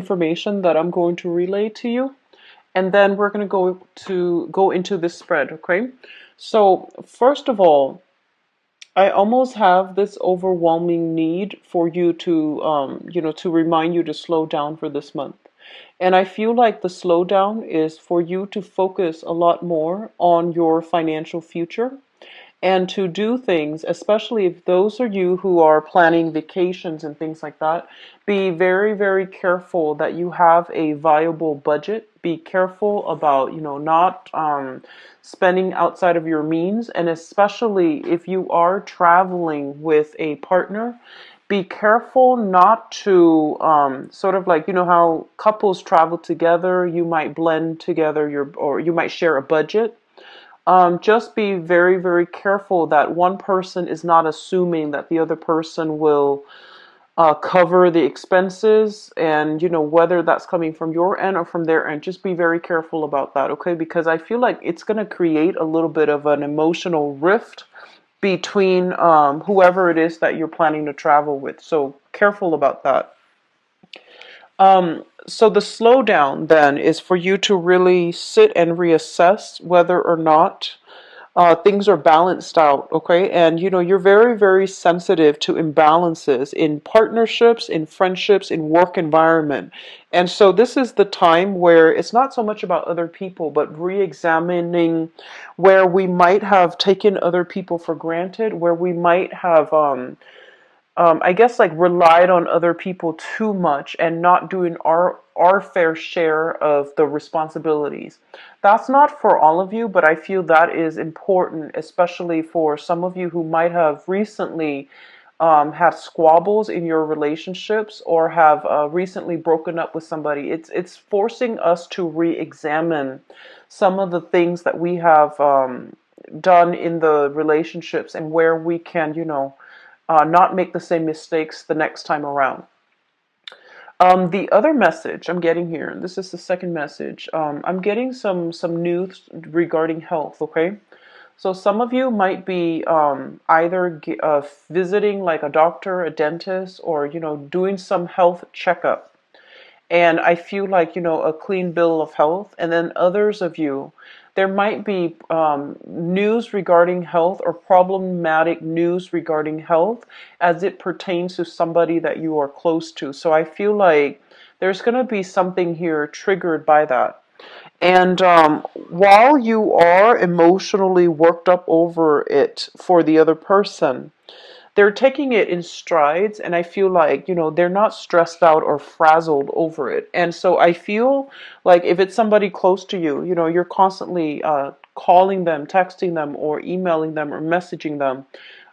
information that I'm going to relay to you, and then we're going to go into this spread, okay? So, first of all, I almost have this overwhelming need for you to, to remind you to slow down for this month. And I feel like the slowdown is for you to focus a lot more on your financial future and to do things, especially if those are you who are planning vacations and things like that, be very, very careful that you have a viable budget. Be careful about, not spending outside of your means. And especially if you are traveling with a partner, be careful not to sort of like, how couples travel together, you might blend together or you might share a budget. Just be very, very careful that one person is not assuming that the other person will cover the expenses, and whether that's coming from your end or from their end. Just be very careful about that, okay? Because I feel like it's going to create a little bit of an emotional rift between whoever it is that you're planning to travel with. So careful about that. So the slowdown then is for you to really sit and reassess whether or not things are balanced out, okay? And you're very, very sensitive to imbalances in partnerships, in friendships, in work environment. And so this is the time where it's not so much about other people, but re-examining where we might have taken other people for granted, where we might have I guess like relied on other people too much and not doing our fair share of the responsibilities. That's not for all of you, but I feel that is important, especially for some of you who might have recently had squabbles in your relationships or have recently broken up with somebody. It's forcing us to re-examine some of the things that we have done in the relationships and where we can, not make the same mistakes the next time around. The other message I'm getting here, and this is the second message, I'm getting some news regarding health, okay? So some of you might be either visiting like a doctor, a dentist, or, doing some health checkup. And I feel like, a clean bill of health. And then others of you, there might be news regarding health or problematic news regarding health as it pertains to somebody that you are close to. So I feel like there's going to be something here triggered by that. And while you are emotionally worked up over it for the other person, they're taking it in strides, and I feel like they're not stressed out or frazzled over it. And so I feel like if it's somebody close to you, you're constantly calling them, texting them, or emailing them, or messaging them,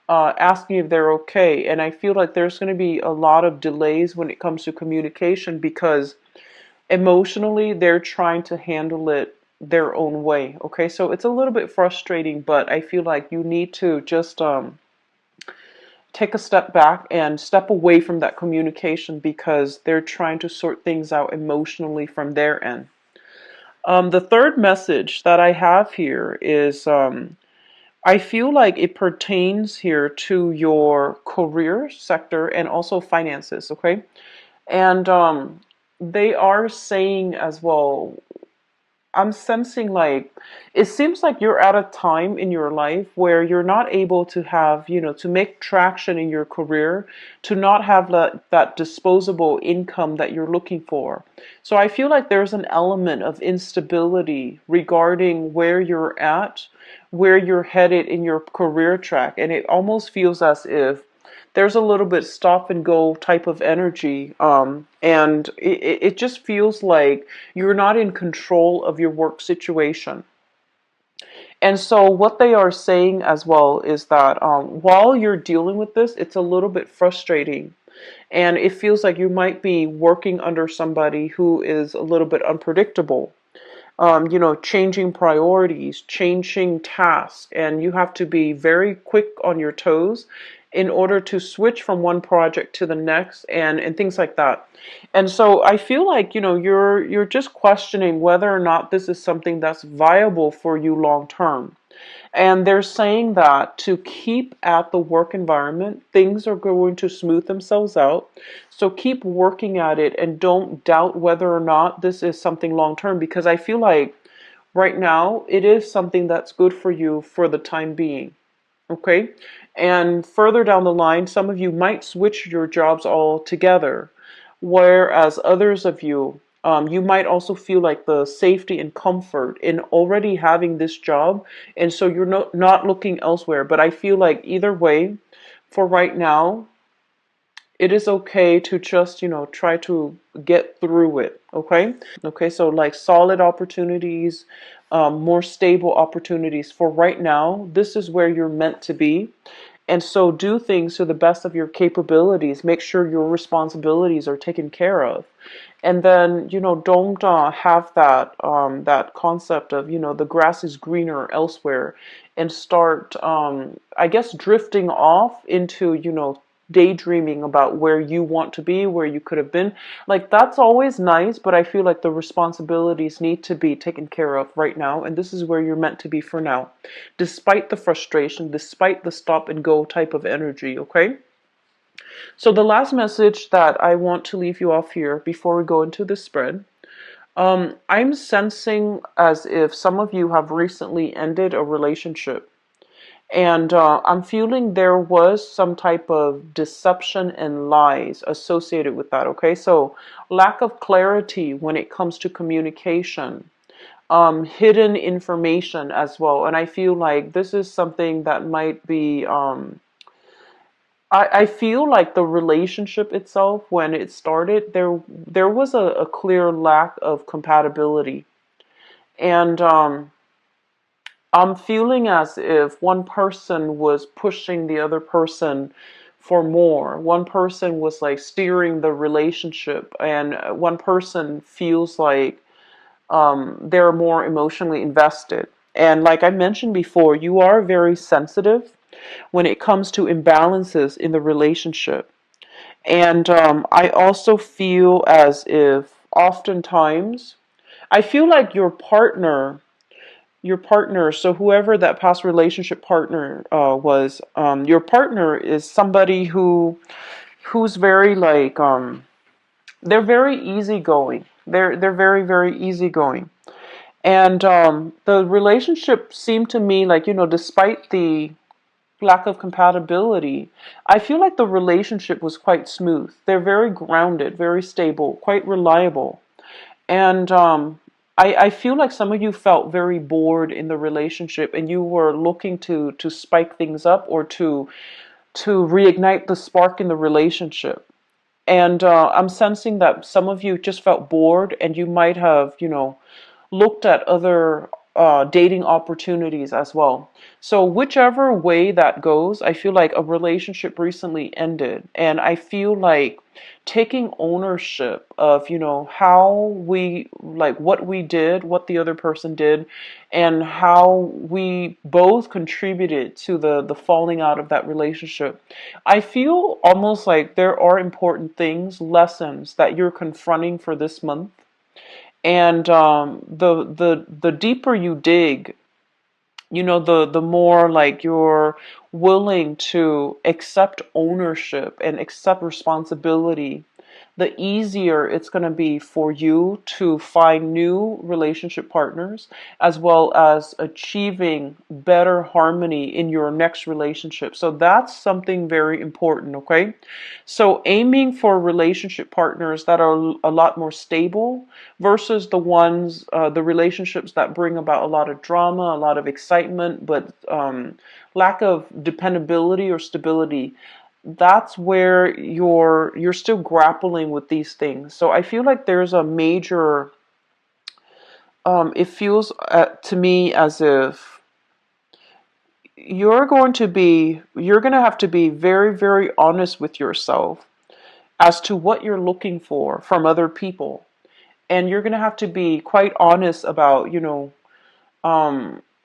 asking if they're okay. And I feel like there's going to be a lot of delays when it comes to communication because emotionally they're trying to handle it their own way. Okay, so it's a little bit frustrating, but I feel like you need to just take a step back and step away from that communication because they're trying to sort things out emotionally from their end. The third message that I have here is I feel like it pertains here to your career sector and also finances, okay? And they are saying as well, I'm sensing like it seems like you're at a time in your life where you're not able to have, to make traction in your career, to not have that disposable income that you're looking for. So I feel like there's an element of instability regarding where you're at, where you're headed in your career track. And it almost feels as if there's a little bit stop and go type of energy. And it just feels like you're not in control of your work situation. And so what they are saying as well is that while you're dealing with this, it's a little bit frustrating. And it feels like you might be working under somebody who is a little bit unpredictable. Changing priorities, changing tasks, and you have to be very quick on your toes in order to switch from one project to the next and things like that. And so I feel like, you're just questioning whether or not this is something that's viable for you long term. And they're saying that to keep at the work environment, things are going to smooth themselves out. So keep working at it and don't doubt whether or not this is something long term, because I feel like right now it is something that's good for you for the time being. Okay. And further down the line, some of you might switch your jobs altogether, whereas others of you, you might also feel like the safety and comfort in already having this job, and so you're not looking elsewhere. But I feel like either way, for right now, it is okay to just, try to get through it. Okay. Okay. So like solid opportunities, more stable opportunities for right now. This is where you're meant to be. And so do things to the best of your capabilities. Make sure your responsibilities are taken care of. And then, don't have that concept of, the grass is greener elsewhere, and start, I guess, drifting off into, daydreaming about where you want to be, where you could have been. Like, that's always nice, but I feel like the responsibilities need to be taken care of right now, and this is where you're meant to be for now, despite the frustration, despite the stop and go type of energy, okay? So the last message that I want to leave you off here before we go into the spread, I'm sensing as if some of you have recently ended a relationship. And I'm feeling there was some type of deception and lies associated with that, okay? So lack of clarity when it comes to communication, hidden information as well. And I feel like this is something that might be, I feel like the relationship itself, when it started, there was a clear lack of compatibility. And I'm feeling as if one person was pushing the other person for more. One person was like steering the relationship, and one person feels like they're more emotionally invested. And like I mentioned before, you are very sensitive when it comes to imbalances in the relationship. And I also feel as if oftentimes, I feel like your partner, so whoever that past relationship partner was, your partner is somebody who's very like, they're very easygoing. They're very, very easygoing. And the relationship seemed to me like, despite the lack of compatibility, I feel like the relationship was quite smooth. They're very grounded, very stable, quite reliable. And I feel like some of you felt very bored in the relationship, and you were looking to spike things up, or to reignite the spark in the relationship. And I'm sensing that some of you just felt bored, and you might have, looked at other dating opportunities as well. So whichever way that goes, I feel like a relationship recently ended, and I feel like taking ownership of, how we, like, what we did, what the other person did, and how we both contributed to the falling out of that relationship. I feel almost like there are important things, lessons that you're confronting for this month. And the deeper you dig, the more like you're willing to accept ownership and accept responsibility, the easier it's going to be for you to find new relationship partners, as well as achieving better harmony in your next relationship. So that's something very important, okay? So aiming for relationship partners that are a lot more stable versus the relationships that bring about a lot of drama, a lot of excitement, but lack of dependability or stability. That's where you're still grappling with these things. So I feel like there's a major, it feels to me as if you're going to have to be very, very honest with yourself as to what you're looking for from other people. And you're going to have to be quite honest about,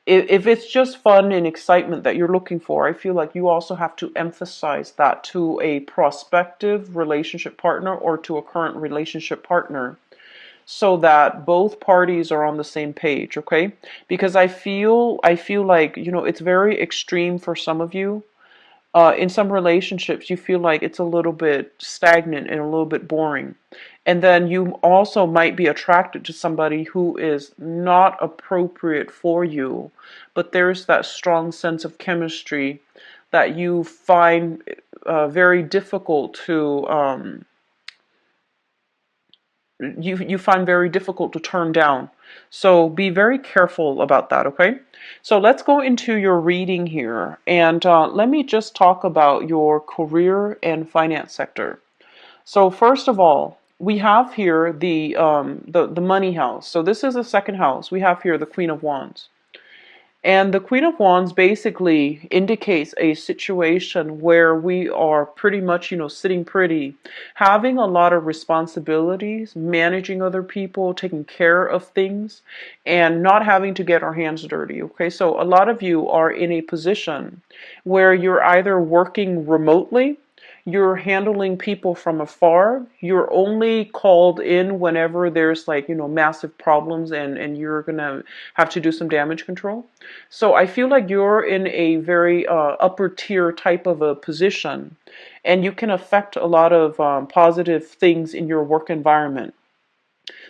if it's just fun and excitement that you're looking for, I feel like you also have to emphasize that to a prospective relationship partner or to a current relationship partner. so that both parties are on the same page, okay? Because I feel like, it's very extreme for some of you. In some relationships, you feel like it's a little bit stagnant and a little bit boring. And then you also might be attracted to somebody who is not appropriate for you, but there's that strong sense of chemistry that you find very difficult to you find very difficult to turn down. So be very careful about that, okay? So let's go into your reading here, and let me just talk about your career and finance sector. So first of all, we have here the money house. So this is the second house. We have here the Queen of Wands. And the Queen of Wands basically indicates a situation where we are pretty much, sitting pretty, having a lot of responsibilities, managing other people, taking care of things, and not having to get our hands dirty. Okay, so a lot of you are in a position where you're either working remotely, you're handling people from afar, you're only called in whenever there's like, massive problems, and you're gonna have to do some damage control. So I feel like you're in a very upper tier type of a position, and you can affect a lot of positive things in your work environment.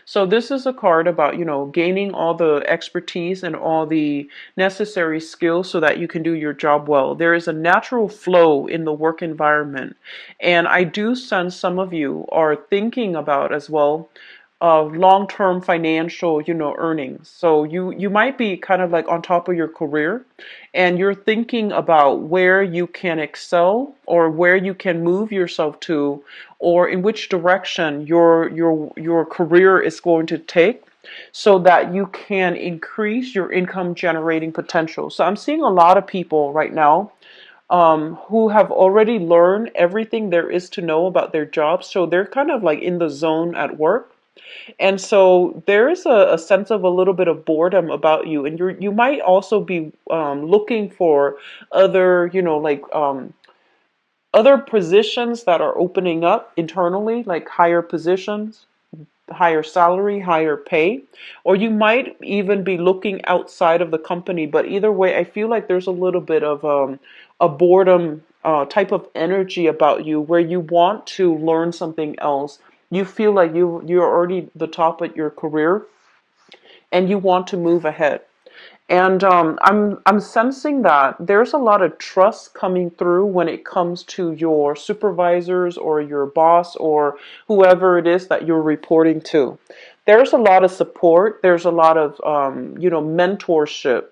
So this is a card about, gaining all the expertise and all the necessary skills so that you can do your job well. There is a natural flow in the work environment. And I do sense some of you are thinking about as well long-term financial, earnings. So you might be kind of like on top of your career, and you're thinking about where you can excel or where you can move yourself to, or in which direction your career is going to take, so that you can increase your income generating potential. So I'm seeing a lot of people right now who have already learned everything there is to know about their jobs. So they're kind of like in the zone at work. And so there is a sense of a little bit of boredom about you, and you might also be looking for other, other positions that are opening up internally, like higher positions, higher salary, higher pay, or you might even be looking outside of the company. But either way, I feel like there's a little bit of a boredom type of energy about you where you want to learn something else. You feel like you're already the top of your career, and you want to move ahead. And I'm sensing that there's a lot of trust coming through when it comes to your supervisors or your boss or whoever it is that you're reporting to. There's a lot of support. There's a lot of mentorship.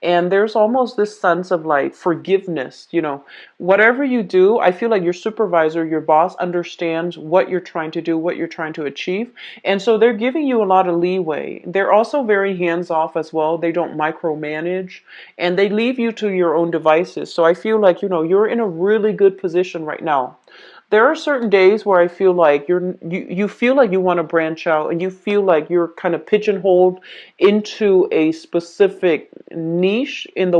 And there's almost this sense of like forgiveness, whatever you do, I feel like your supervisor, your boss understands what you're trying to do, what you're trying to achieve. And so they're giving you a lot of leeway. They're also very hands off as well. They don't micromanage, and they leave you to your own devices. So I feel like, you're in a really good position right now. There are certain days where I feel like you feel like you want to branch out, and you feel like you're kind of pigeonholed into a specific niche in the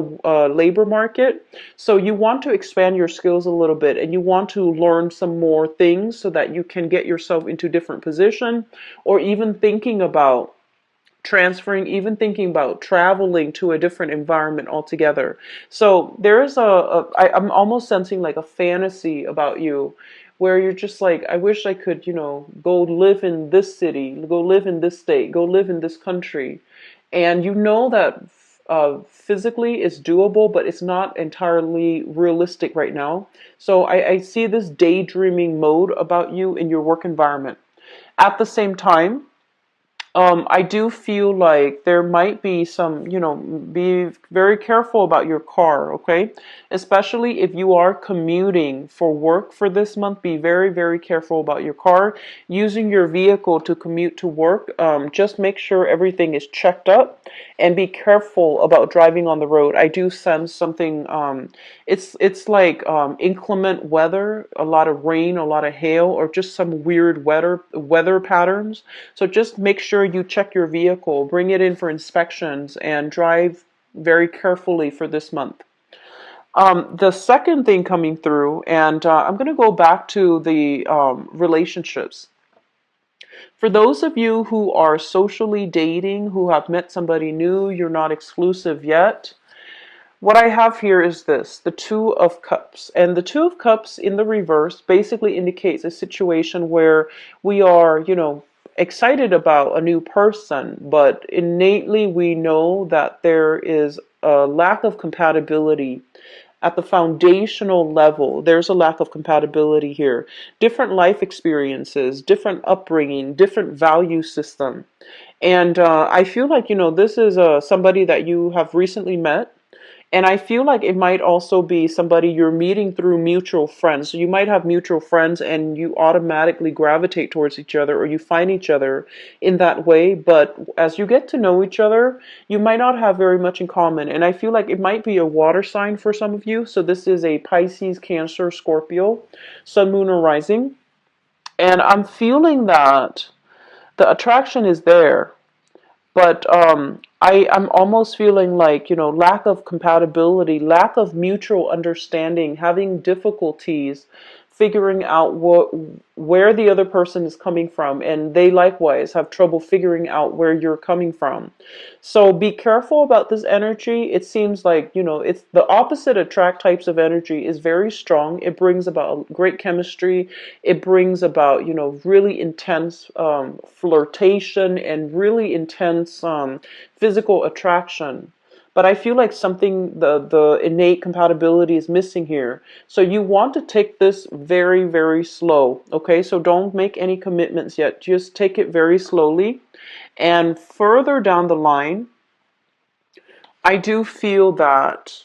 labor market. So you want to expand your skills a little bit, and you want to learn some more things so that you can get yourself into different position, or even thinking about transferring, even thinking about traveling to a different environment altogether. So there is I'm almost sensing like a fantasy about you where you're just like, I wish I could, go live in this city, go live in this state, go live in this country. And you know that physically it's doable, but it's not entirely realistic right now. So I see this daydreaming mode about you in your work environment. At the same time, I do feel like there might be some, be very careful about your car, okay? Especially if you are commuting for work for this month, be very, very careful about your car. Using your vehicle to commute to work, just make sure everything is checked up, and be careful about driving on the road. I do sense something, it's like inclement weather, a lot of rain, a lot of hail, or just some weird weather patterns. So just make sure you check your vehicle, bring it in for inspections, and drive very carefully for this month. The second thing coming through, and I'm going to go back to the relationships. For those of you who are socially dating, who have met somebody new, you're not exclusive yet, what I have here is this, the Two of Cups. And the Two of Cups in the reverse basically indicates a situation where we are, excited about a new person, but innately we know that there is a lack of compatibility at the foundational level. There's a lack of compatibility here. Different life experiences, different upbringing, different value system. And I feel like, this is somebody that you have recently met. And I feel like it might also be somebody you're meeting through mutual friends. So you might have mutual friends and you automatically gravitate towards each other, or you find each other in that way. But as you get to know each other, you might not have very much in common. And I feel like it might be a water sign for some of you. So this is a Pisces, Cancer, Scorpio, Sun, Moon, or Rising. And I'm feeling that the attraction is there, but I'm almost feeling like, lack of compatibility, lack of mutual understanding, having difficulties figuring out where the other person is coming from, and they likewise have trouble figuring out where you're coming from. So be careful about this energy. It seems like, it's the opposite attract types of energy is very strong. It brings about great chemistry. It brings about, really intense flirtation and really intense physical attraction. But I feel like something, the innate compatibility is missing here. So you want to take this very, very slow. Okay, so don't make any commitments yet. Just take it very slowly. And further down the line, I do feel that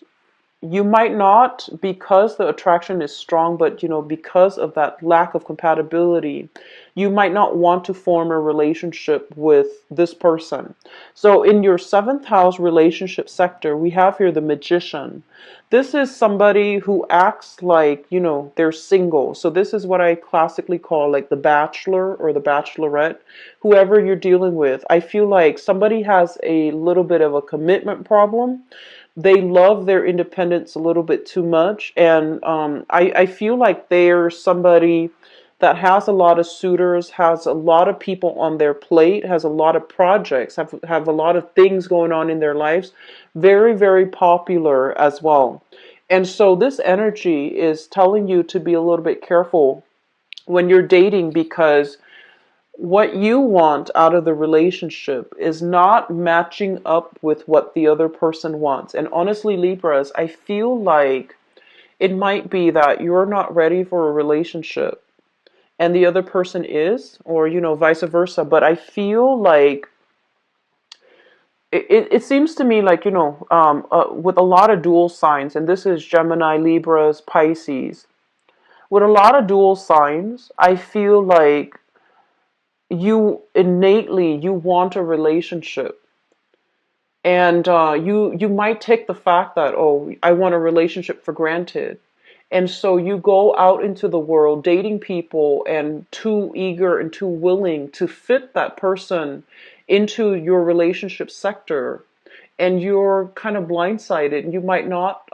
you might not, because the attraction is strong, but because of that lack of compatibility, you might not want to form a relationship with this person. So in your seventh house relationship sector, we have here the Magician. This is somebody who acts like, they're single. So this is what I classically call like the bachelor or the bachelorette, whoever you're dealing with. I feel like somebody has a little bit of a commitment problem. They love their independence a little bit too much. And I feel like they're somebody that has a lot of suitors, has a lot of people on their plate, has a lot of projects, have a lot of things going on in their lives. Very, very popular as well. And so this energy is telling you to be a little bit careful when you're dating, because what you want out of the relationship is not matching up with what the other person wants. And honestly, Libras, I feel like it might be that you're not ready for a relationship and the other person is, or, vice versa. But I feel like it seems to me like, with a lot of dual signs, and this is Gemini, Libras, Pisces, with a lot of dual signs, I feel like you innately you want a relationship, and you might take the fact that, oh, I want a relationship for granted, and so you go out into the world dating people and too eager and too willing to fit that person into your relationship sector, and you're kind of blindsided. You might not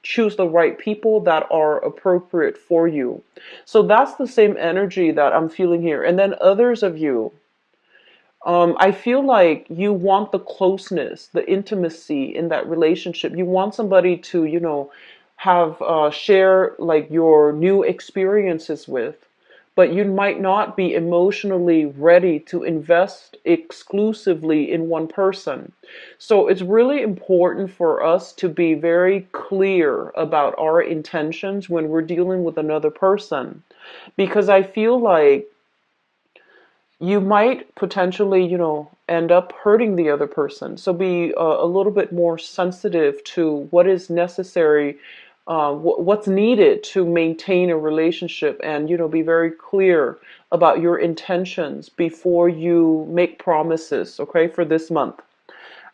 choose the right people that are appropriate for you. So that's the same energy that I'm feeling here. And then others of you, I feel like you want the closeness, the intimacy in that relationship. You want somebody to, have share like your new experiences with, but you might not be emotionally ready to invest exclusively in one person. So it's really important for us to be very clear about our intentions when we're dealing with another person, because I feel like you might potentially, end up hurting the other person. So be a little bit more sensitive to what is necessary, what's needed to maintain a relationship, and, be very clear about your intentions before you make promises, okay, for this month.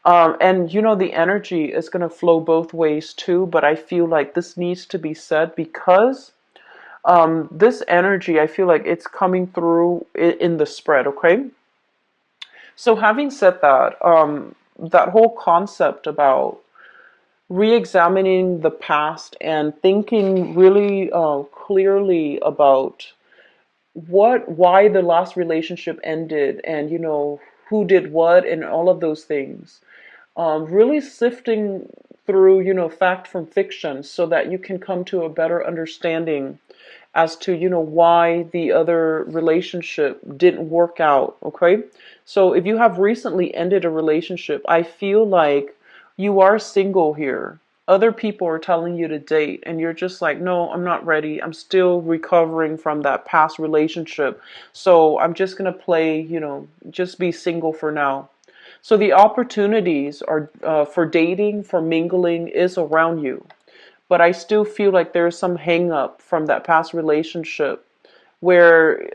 And, the energy is going to flow both ways too, but I feel like this needs to be said because this energy, I feel like it's coming through in the spread, okay? So having said that, that whole concept about re-examining the past and thinking really clearly about why the last relationship ended, and who did what, and all of those things. Really sifting through, fact from fiction so that you can come to a better understanding as to, why the other relationship didn't work out. Okay. So if you have recently ended a relationship, I feel like you are single here. Other people are telling you to date, and you're just like, no, I'm not ready. I'm still recovering from that past relationship. So I'm just going to play, just be single for now. So the opportunities are for dating, for mingling is around you. But I still feel like there's some hang up from that past relationship where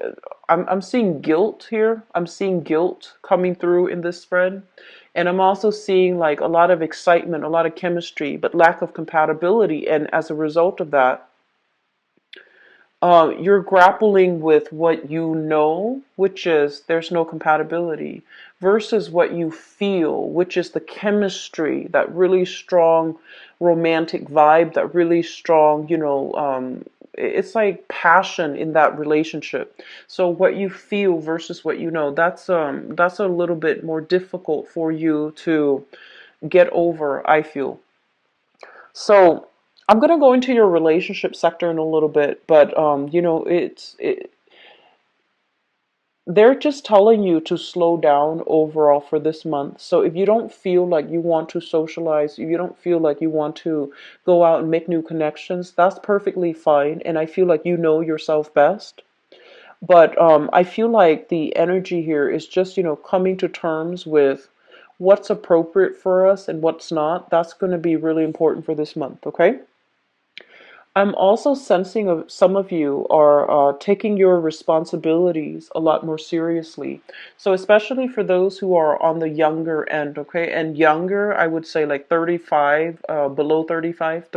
I'm seeing guilt here. I'm seeing guilt coming through in this spread. And I'm also seeing like a lot of excitement, a lot of chemistry, but lack of compatibility. And as a result of that, you're grappling with what you know, which is there's no compatibility, versus what you feel, which is the chemistry, that really strong romantic vibe, that really strong, it's like passion in that relationship. So what you feel versus what you know, that's a little bit more difficult for you to get over, I feel. So I'm gonna go into your relationship sector in a little bit, but they're just telling you to slow down overall for this month. So if you don't feel like you want to socialize, if you don't feel like you want to go out and make new connections, that's perfectly fine. And I feel like you know yourself best. But I feel like the energy here is just, coming to terms with what's appropriate for us and what's not. That's going to be really important for this month, okay? I'm also sensing some of you are taking your responsibilities a lot more seriously. So especially for those who are on the younger end, okay? And younger, I would say like 35, below 35,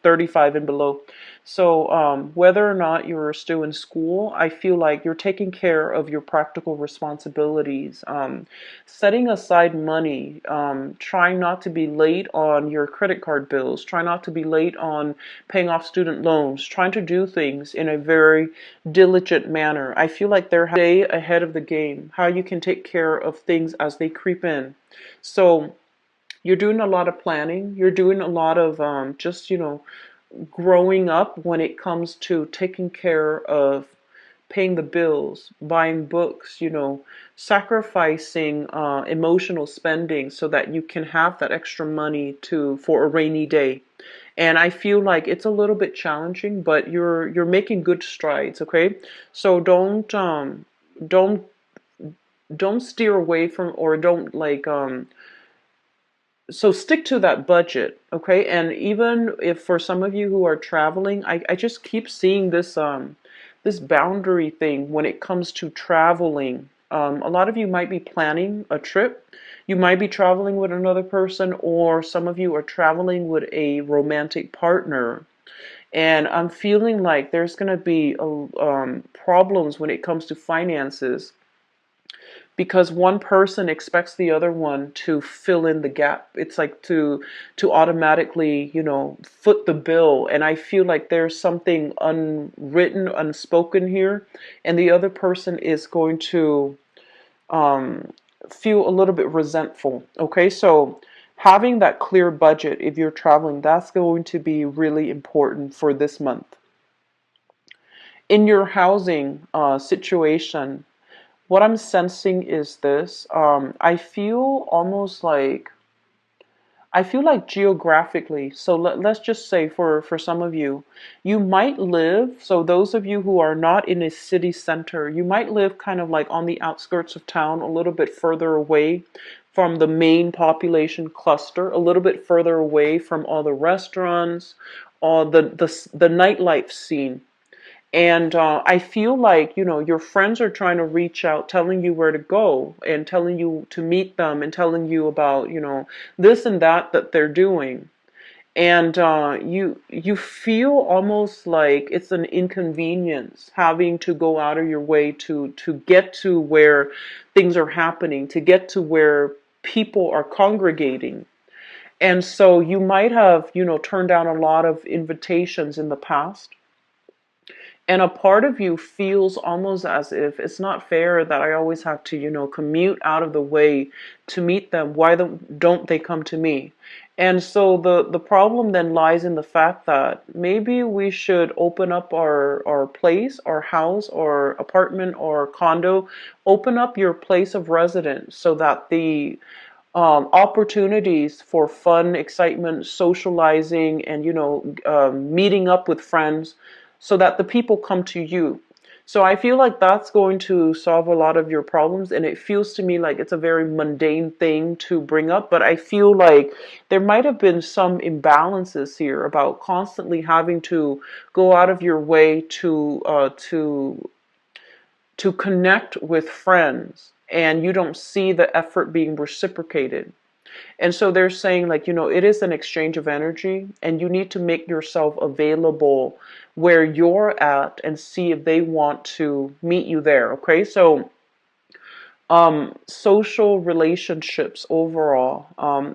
35 and below. So whether or not you're still in school, I feel like you're taking care of your practical responsibilities, setting aside money, trying not to be late on your credit card bills, try not to be late on paying off student loans, trying to do things in a very diligent manner. I feel like they're day ahead of the game, how you can take care of things as they creep in. So you're doing a lot of planning. You're doing a lot of just, growing up when it comes to taking care of paying the bills, buying books, sacrificing emotional spending so that you can have that extra money to for a rainy day. And I feel like it's a little bit challenging, but you're making good strides, okay? So don't don't steer away from, or don't like so stick to that budget, okay? And even if for some of you who are traveling, I just keep seeing this boundary thing when it comes to traveling. A lot of you might be planning a trip. You might be traveling with another person, or some of you are traveling with a romantic partner. And I'm feeling like there's going to be problems when it comes to finances, because one person expects the other one to fill in the gap. It's like to automatically, foot the bill. And I feel like there's something unwritten, unspoken here, and the other person is going to feel a little bit resentful. Okay, so having that clear budget if you're traveling, that's going to be really important for this month. In your housing situation, what I'm sensing is this. I feel like geographically, so let's just say for some of you, you might live, so those of you who are not in a city center, you might live kind of like on the outskirts of town, a little bit further away from the main population cluster, a little bit further away from all the restaurants, all the nightlife scene. And I feel like, your friends are trying to reach out, telling you where to go and telling you to meet them and telling you about, this and that they're doing. And you feel almost like it's an inconvenience having to go out of your way to get to where things are happening, to get to where people are congregating. And so you might have, turned down a lot of invitations in the past, And a part of you feels almost as if it's not fair that I always have to, commute out of the way to meet them. Why don't they come to me? And so the problem then lies in the fact that maybe we should open up our place, our house, or apartment, or condo, open up your place of residence so that the opportunities for fun, excitement, socializing, and meeting up with friends, so that the people come to you. So I feel like that's going to solve a lot of your problems, and it feels to me like it's a very mundane thing to bring up, but I feel like there might have been some imbalances here about constantly having to go out of your way to connect with friends, and you don't see the effort being reciprocated. And so they're saying, like, it is an exchange of energy, and you need to make yourself available where you're at and see if they want to meet you there. Okay, so social relationships overall,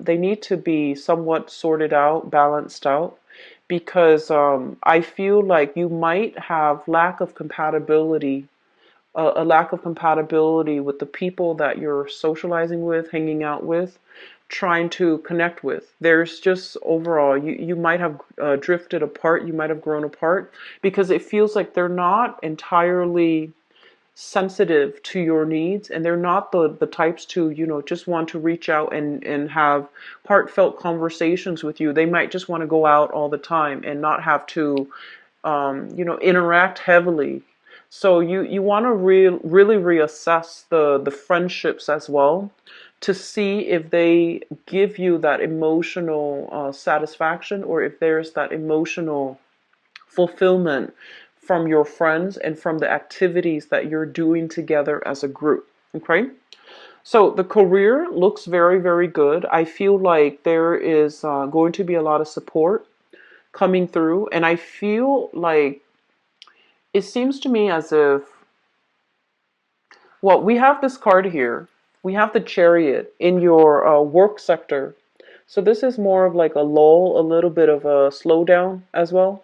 they need to be somewhat sorted out, balanced out, because I feel like you might have lack of compatibility, a lack of compatibility with the people that you're socializing with, hanging out with, trying to connect with. There's just overall, you might have drifted apart, you might have grown apart, because it feels like they're not entirely sensitive to your needs, and they're not the types to, just want to reach out and have heartfelt conversations with you. They might just want to go out all the time and not have to interact heavily. So you want to really reassess the friendships as well, to see if they give you that emotional satisfaction, or if there's that emotional fulfillment from your friends and from the activities that you're doing together as a group. Okay? So the career looks very, very good. I feel like there is going to be a lot of support coming through, and I feel like it seems to me as if, well, we have this card here. We have the Chariot in your work sector. So this is more of like a lull, a little bit of a slowdown as well.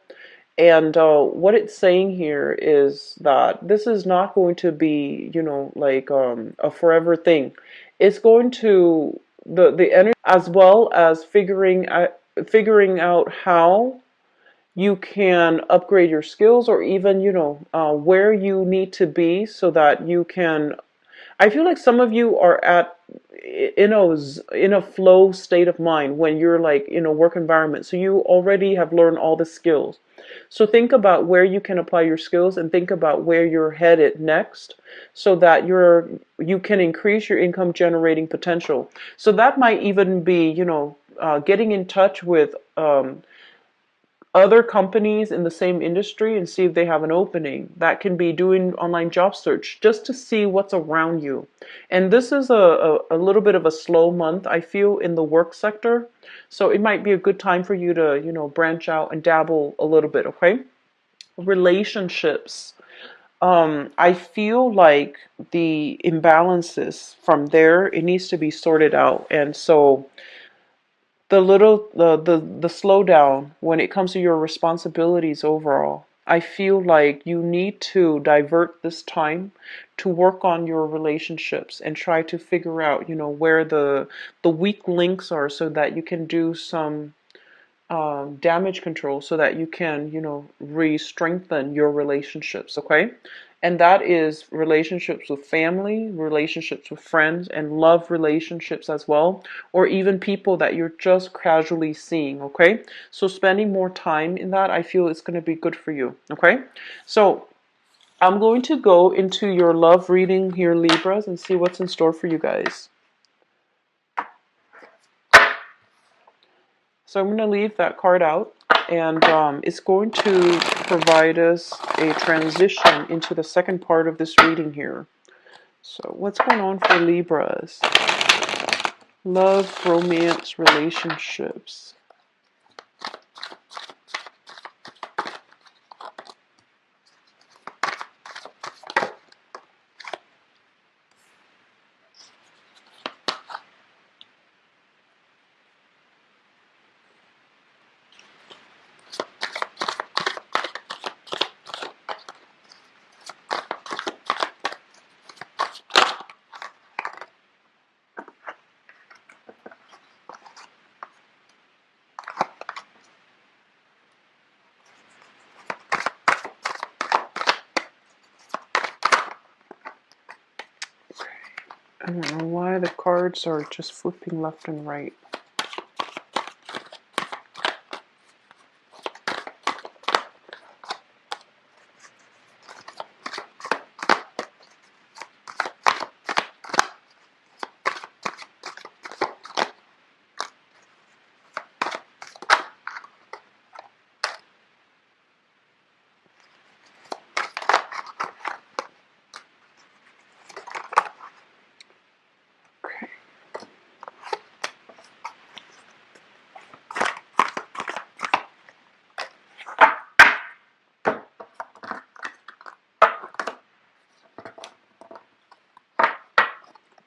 And what it's saying here is that this is not going to be, like a forever thing. It's going to, the energy, as well as figuring out how you can upgrade your skills, or even, where you need to be so that you can. I feel like some of you are in a flow state of mind when you're like in a work environment. So you already have learned all the skills. So think about where you can apply your skills, and think about where you're headed next, so that you can increase your income generating potential. So that might even be, getting in touch with other companies in the same industry and see if they have an opening. That can be doing online job search just to see what's around you. And this is a little bit of a slow month, I feel, in the work sector. So it might be a good time for you to, branch out and dabble a little bit, okay? Relationships. I feel like the imbalances from there, it needs to be sorted out. And so the slowdown when it comes to your responsibilities overall, I feel like you need to divert this time to work on your relationships and try to figure out, where the weak links are, so that you can do some damage control, so that you can, re-strengthen your relationships, okay? And that is relationships with family, relationships with friends, and love relationships as well, or even people that you're just casually seeing, okay? So spending more time in that, I feel it's going to be good for you, okay? So I'm going to go into your love reading here, Libras, and see what's in store for you guys. So I'm going to leave that card out, and it's going to provide us a transition into the second part of this reading here. So what's going on for Libras? Love, romance, relationships. I don't know why the cards are just flipping left and right. Okay.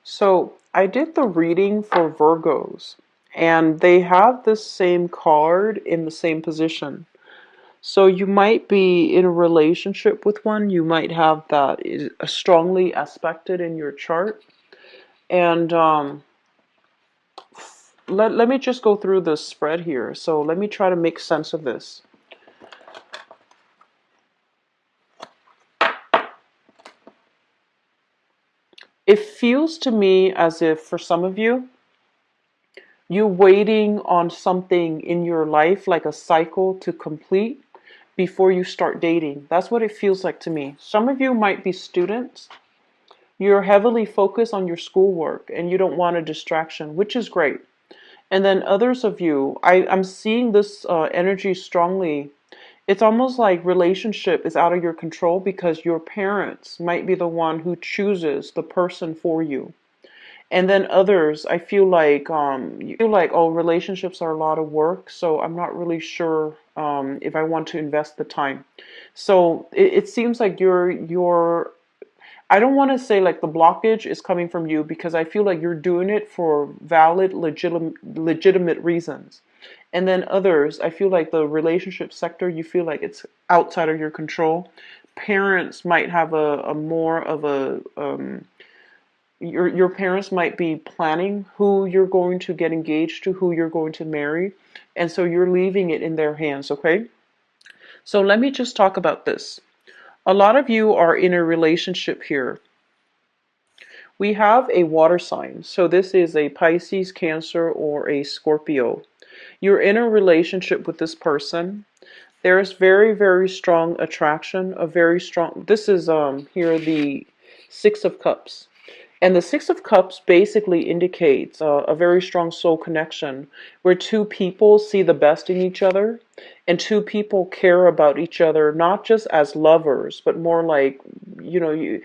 So I did the reading for Virgos, and they have this same card in the same position. So you might be in a relationship with one. You might have that is strongly aspected in your chart. And let me just go through the spread here. So let me try to make sense of this. It feels to me as if for some of you, you're waiting on something in your life, like a cycle to complete before you start dating. That's what it feels like to me. Some of you might be students. You're heavily focused on your schoolwork and you don't want a distraction, which is great. And then others of you, I'm seeing this energy strongly. It's almost like relationship is out of your control because your parents might be the one who chooses the person for you. And then others, I feel like you feel like, oh, relationships are a lot of work, so I'm not really sure if I want to invest the time. So it seems like you're I don't want to say like the blockage is coming from you because I feel like you're doing it for valid, legitimate reasons. And then others, I feel like the relationship sector, you feel like it's outside of your control. Parents might have a more of a your parents might be planning who you're going to get engaged to, who you're going to marry, and so you're leaving it in their hands, okay? So let me just talk about this. A lot of you are in a relationship here. We have a water sign. So this is a Pisces, Cancer, or a Scorpio. You're in a relationship with this person. There's very, very strong attraction, a very strong, this is here the Six of Cups. And the Six of Cups basically indicates a very strong soul connection where two people see the best in each other and two people care about each other, not just as lovers, but more like, you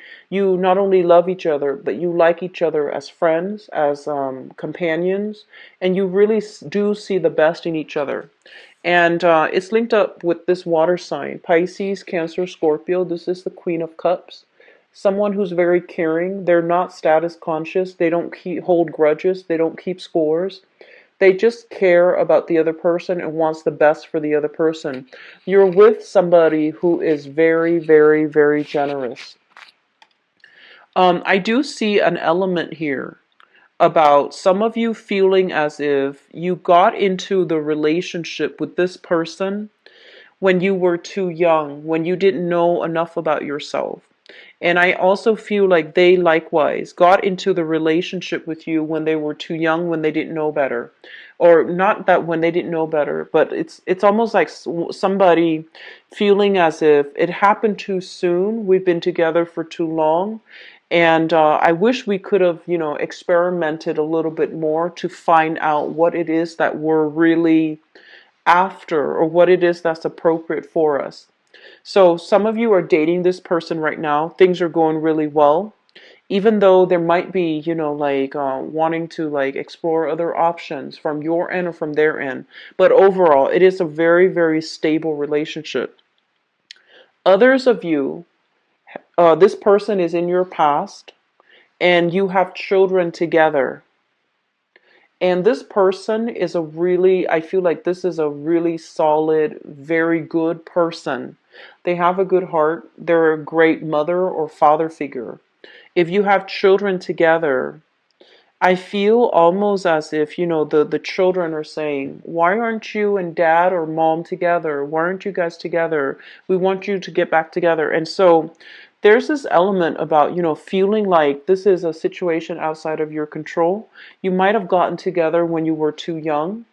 not only love each other, but you like each other as friends, as companions, and you really do see the best in each other. And it's linked up with this water sign, Pisces, Cancer, Scorpio. This is the Queen of Cups. Someone who's very caring. They're not status conscious. They don't hold grudges. They don't keep scores. They just care about the other person and wants the best for the other person. You're with somebody who is very, very, very generous. I do see an element here about some of you feeling as if you got into the relationship with this person when you were too young, when you didn't know enough about yourself. And I also feel like they likewise got into the relationship with you when they were too young, when they didn't know better. Or not that when they didn't know better, but it's almost like somebody feeling as if it happened too soon. We've been together for too long. And I wish we could have, experimented a little bit more to find out what it is that we're really after or what it is that's appropriate for us. So some of you are dating this person right now. Things are going really well. Even though there might be, like wanting to like explore other options from your end or from their end. But overall, it is a very, very stable relationship. Others of you, this person is in your past and you have children together. And this person is I feel like this is a really solid, very good person. They have a good heart. They're a great mother or father figure. If you have children together, I feel almost as if, the children are saying, why aren't you and dad or mom together? Why aren't you guys together? We want you to get back together. And so there's this element about, feeling like this is a situation outside of your control. You might have gotten together when you were too young,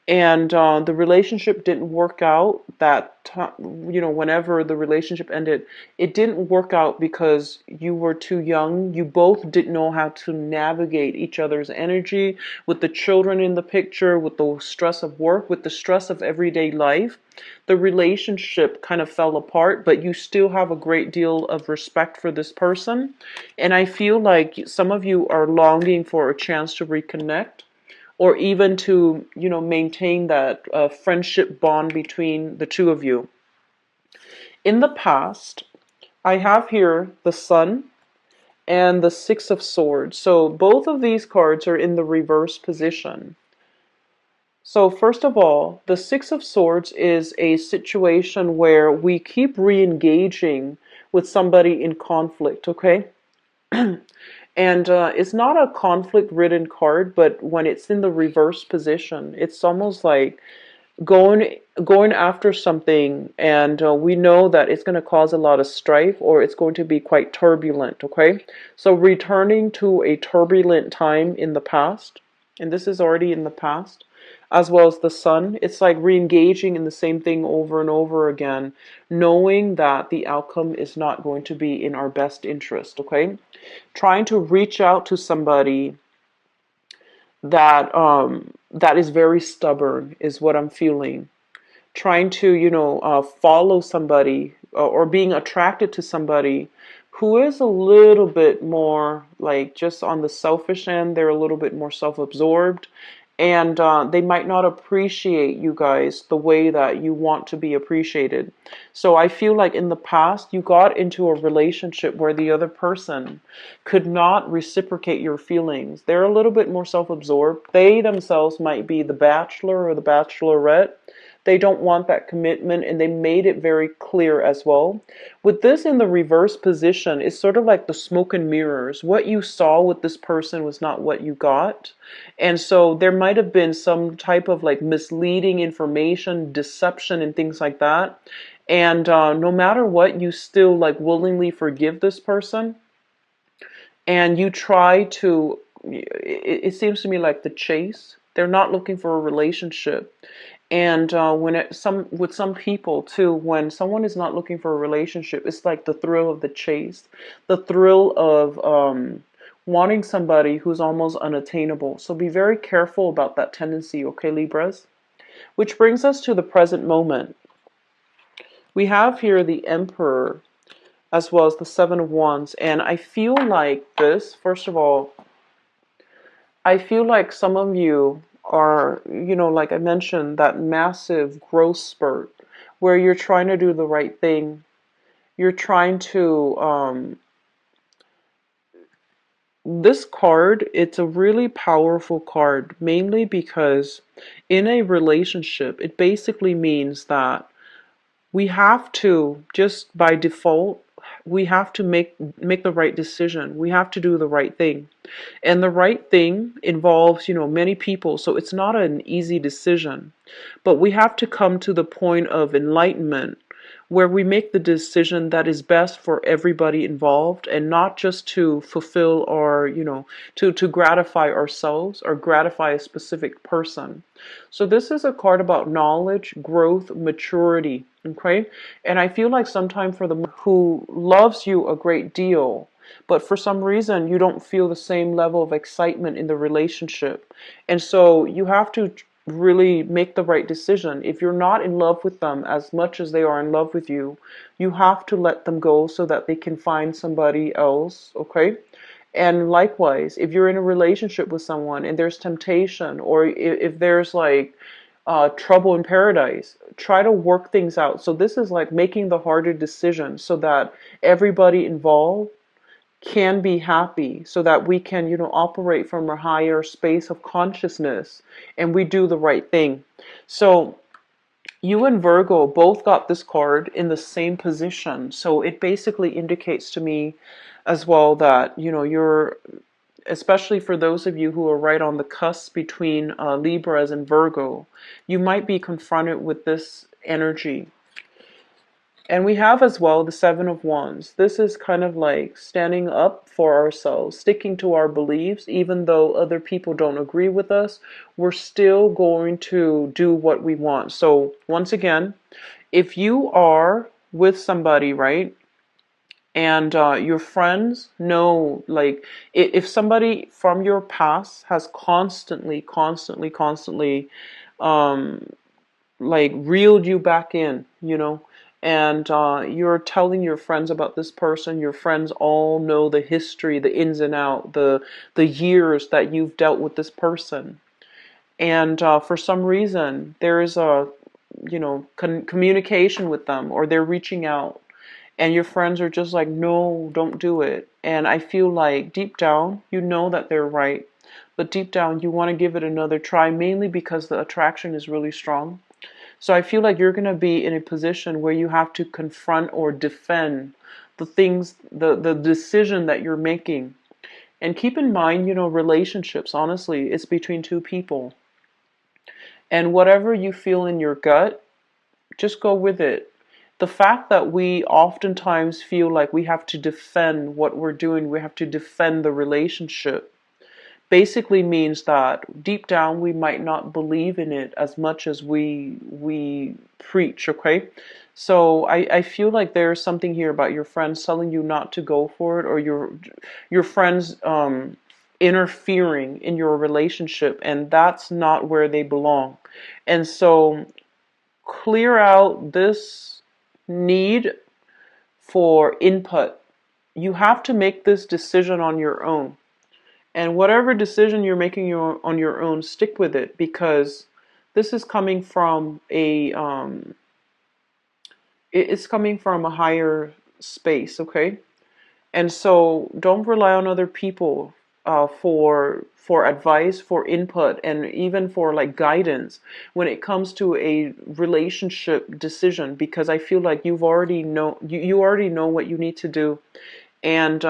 and the relationship didn't work out that time. Whenever the relationship ended, it didn't work out because you were too young. You both didn't know how to navigate each other's energy, with the children in the picture, with the stress of work, with the stress of everyday life. The relationship kind of fell apart, but you still have a great deal of respect for this person. And I feel like some of you are longing for a chance to reconnect, or even to, maintain that friendship bond between the two of you. In the past, I have here the Sun and the Six of Swords. So both of these cards are in the reverse position. So first of all, the Six of Swords is a situation where we keep re-engaging with somebody in conflict, okay? And it's not a conflict-ridden card, but when it's in the reverse position, it's almost like going after something, and we know that it's going to cause a lot of strife, or it's going to be quite turbulent, okay? So returning to a turbulent time in the past, and this is already in the past, as well as the Sun, it's like re-engaging in the same thing over and over again, knowing that the outcome is not going to be in our best interest, okay? Trying to reach out to somebody that is very stubborn is what I'm feeling. Trying to, follow somebody, or being attracted to somebody who is a little bit more like just on the selfish end. They're a little bit more self-absorbed, and they might not appreciate you guys the way that you want to be appreciated. So I feel like in the past you got into a relationship where the other person could not reciprocate your feelings. They're a little bit more self-absorbed. They themselves might be the bachelor or the bachelorette. They don't want that commitment, and they made it very clear as well. With this in the reverse position, it's sort of like the smoke and mirrors. What you saw with this person was not what you got. And so there might have been some type of like misleading information, deception, and things like that. And no matter what, you still like willingly forgive this person. And you try to, it seems to me like the chase. They're not looking for a relationship. And with some people too, when someone is not looking for a relationship, it's like the thrill of the chase, the thrill of wanting somebody who's almost unattainable. So be very careful about that tendency, okay, Libras? Which brings us to the present moment. We have here the Emperor as well as the Seven of Wands, and I feel like this, first of all, I feel like some of you are, like I mentioned, that massive growth spurt where you're trying to do the right thing. You're trying to, this card, it's a really powerful card, mainly because in a relationship, it basically means that we have to, just by default, we have to make the right decision. We have to do the right thing. And the right thing involves, many people. So it's not an easy decision. But we have to come to the point of enlightenment where we make the decision that is best for everybody involved, and not just to fulfill our, to gratify ourselves or gratify a specific person. So this is a card about knowledge, growth, maturity, okay? And I feel like sometimes for the who loves you a great deal, but for some reason you don't feel the same level of excitement in the relationship. And so you have to really make the right decision. If you're not in love with them as much as they are in love with you, you have to let them go so that they can find somebody else, okay? And likewise, if you're in a relationship with someone and there's temptation, or if there's like trouble in paradise, try to work things out. So this is like making the harder decision so that everybody involved can be happy, so that we can, operate from a higher space of consciousness and we do the right thing. So you and Virgo both got this card in the same position. So it basically indicates to me as well that, you're, especially for those of you who are right on the cusp between Libras and Virgo, you might be confronted with this energy. And we have as well the Seven of Wands. This is kind of like standing up for ourselves, sticking to our beliefs, even though other people don't agree with us, we're still going to do what we want. So once again, if you are with somebody, right, and your friends know, like, if somebody from your past has constantly um, like reeled you back in, and you're telling your friends about this person. Your friends all know the history, the ins and out, the years that you've dealt with this person, and for some reason there is a communication with them, or they're reaching out, and your friends are just like, no, don't do it. And I feel like deep down you know that they're right, but deep down you want to give it another try, mainly because the attraction is really strong. So I feel like you're going to be in a position where you have to confront or defend the things, the decision that you're making. And keep in mind, relationships, honestly, it's between two people. And whatever you feel in your gut, just go with it. The fact that we oftentimes feel like we have to defend what we're doing, we have to defend the relationship, basically means that deep down we might not believe in it as much as we preach. Okay, so I feel like there's something here about your friends telling you not to go for it, or your friends interfering in your relationship, and that's not where they belong. And so clear out this need for input. You have to make this decision on your own. And whatever decision you're making on your own, stick with it, because this is coming from it's coming from a higher space, okay? And so don't rely on other people for advice, for input, and even for like guidance when it comes to a relationship decision, because I feel like you already know what you need to do. And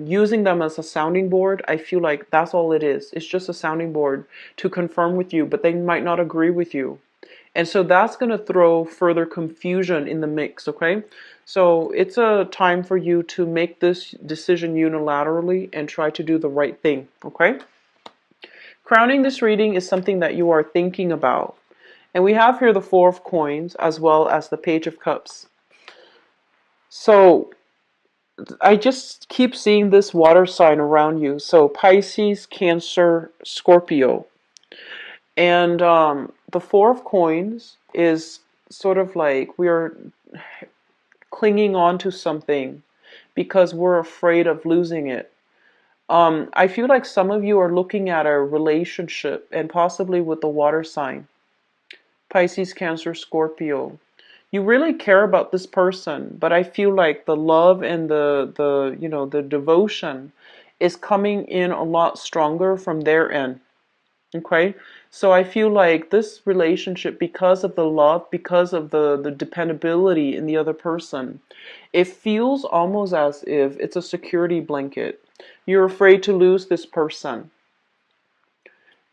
using them as a sounding board, I feel like that's all it is. It's just a sounding board to confirm with you, but they might not agree with you. And so that's going to throw further confusion in the mix, okay? So it's a time for you to make this decision unilaterally and try to do the right thing, okay? Crowning this reading is something that you are thinking about. And we have here the Four of Coins as well as the Page of Cups. So I just keep seeing this water sign around you. So Pisces, Cancer, Scorpio. And the Four of Coins is sort of like we're clinging on to something because we're afraid of losing it. I feel like some of you are looking at a relationship, and possibly with the water sign, Pisces, Cancer, Scorpio. You really care about this person, but I feel like the love and the devotion is coming in a lot stronger from their end. Okay, so I feel like this relationship, because of the love, because of the dependability in the other person, it feels almost as if it's a security blanket. You're afraid to lose this person.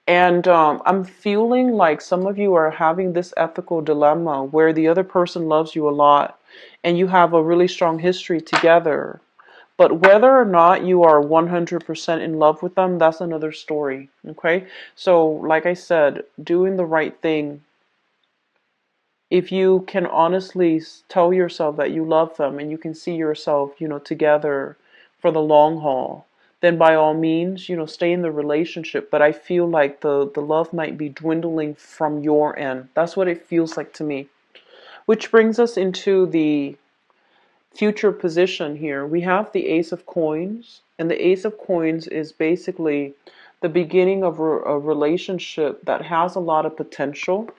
And I'm feeling like some of you are having this ethical dilemma where the other person loves you a lot and you have a really strong history together. But whether or not you are 100% in love with them, that's another story. Okay? So, like I said, doing the right thing. If you can honestly tell yourself that you love them and you can see yourself, together for the long haul, then by all means, stay in the relationship. But I feel like the love might be dwindling from your end. That's what it feels like to me. Which brings us into the future position here. We have the Ace of Coins, and the Ace of Coins is basically the beginning of a relationship that has a lot of potential.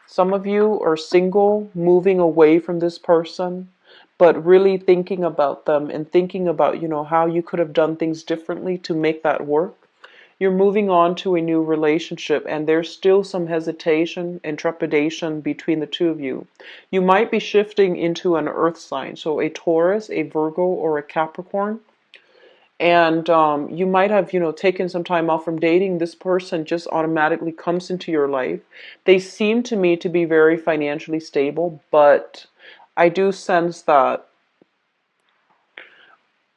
Some of you are single, moving away from this person, but really thinking about them and thinking about, how you could have done things differently to make that work. You're moving on to a new relationship, and there's still some hesitation and trepidation between the two of you. You might be shifting into an earth sign, so a Taurus, a Virgo, or a Capricorn. And you might have, taken some time off from dating. This person just automatically comes into your life. They seem to me to be very financially stable, but I do sense that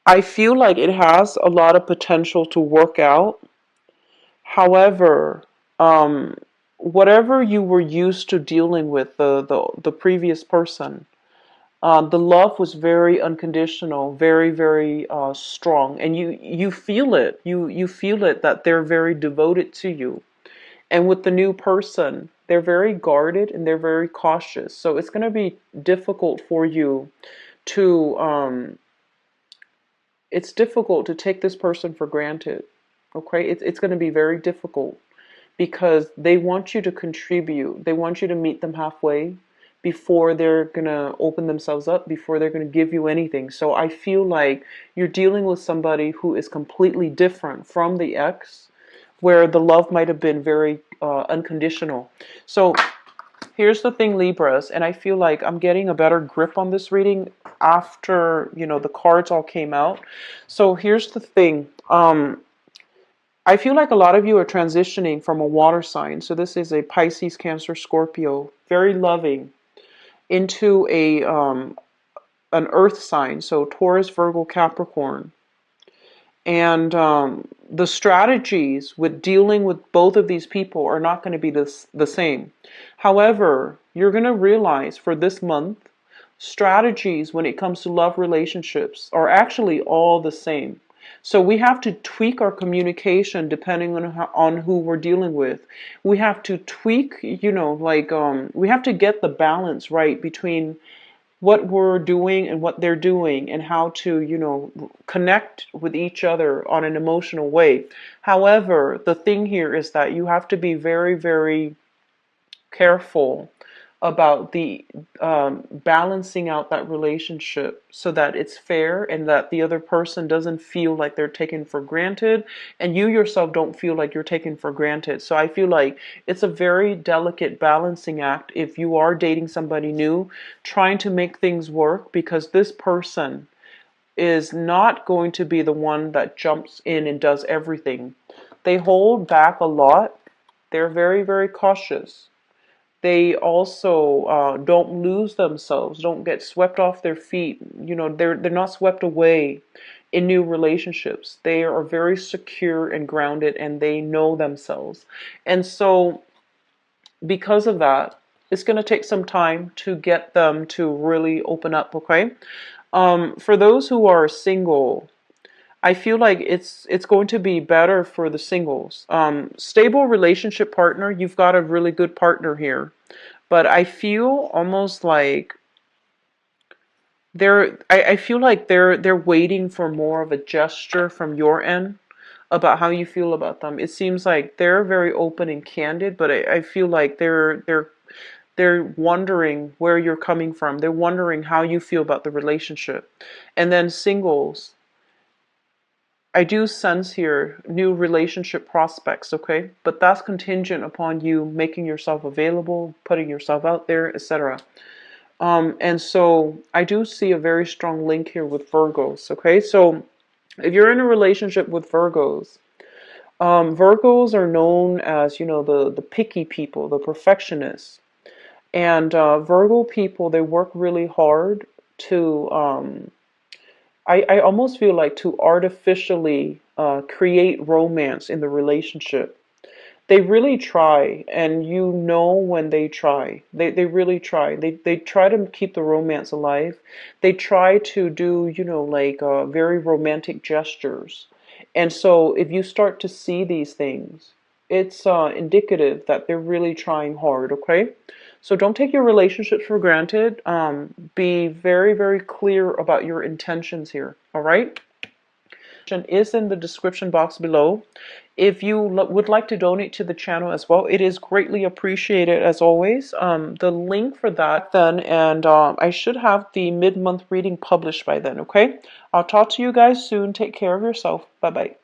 I feel like it has a lot of potential to work out. However, um, whatever you were used to dealing with, the previous person, the love was very unconditional, very, very strong, and you feel it. You feel it that they're very devoted to you. And with the new person, they're very guarded and they're very cautious. So it's going to be difficult for you to it's difficult to take this person for granted. Okay, it's going to be very difficult because they want you to contribute. They want you to meet them halfway before they're going to open themselves up, before they're going to give you anything. So I feel like you're dealing with somebody who is completely different from the ex, where the love might have been very unconditional. So here's the thing, Libras, and I feel like I'm getting a better grip on this reading after, the cards all came out. So here's the thing. I feel like a lot of you are transitioning from a water sign. So this is a Pisces, Cancer, Scorpio, very loving, into a an earth sign. So Taurus, Virgo, Capricorn. And the strategies with dealing with both of these people are not going to be the same. However, you're going to realize for this month, strategies when it comes to love relationships are actually all the same. So we have to tweak our communication depending on who we're dealing with. We have to tweak, we have to get the balance right between what we're doing and what they're doing, and how to, connect with each other on an emotional way. However, the thing here is that you have to be very, very careful about the balancing out that relationship so that it's fair and that the other person doesn't feel like they're taken for granted, and you yourself don't feel like you're taken for granted. So I feel like it's a very delicate balancing act if you are dating somebody new, trying to make things work, because this person is not going to be the one that jumps in and does everything. They hold back a lot. They're very, very cautious. They also don't lose themselves, don't get swept off their feet. They're not swept away in new relationships. They are very secure and grounded, and they know themselves. And so, because of that, it's going to take some time to get them to really open up. Okay, for those who are single, I feel like it's going to be better for the singles. Stable relationship partner, you've got a really good partner here. But I feel almost like I feel like they're waiting for more of a gesture from your end about how you feel about them. It seems like they're very open and candid, but I feel like they're wondering where you're coming from. They're wondering how you feel about the relationship. And then singles, I do sense here new relationship prospects, okay? But that's contingent upon you making yourself available, putting yourself out there, etc. And so I do see a very strong link here with Virgos, okay? So if you're in a relationship with Virgos, Virgos are known as, the picky people, the perfectionists. And Virgo people, they work really hard to I almost feel like to artificially create romance in the relationship. They really try, and when they try. They really try. They try to keep the romance alive. They try to do, very romantic gestures. And so if you start to see these things, it's indicative that they're really trying hard, okay? So don't take your relationships for granted. Be very, very clear about your intentions here, all right? Is in the description box below. If you would like to donate to the channel as well, it is greatly appreciated as always. The link for that then, and I should have the mid-month reading published by then, okay? I'll talk to you guys soon. Take care of yourself. Bye-bye.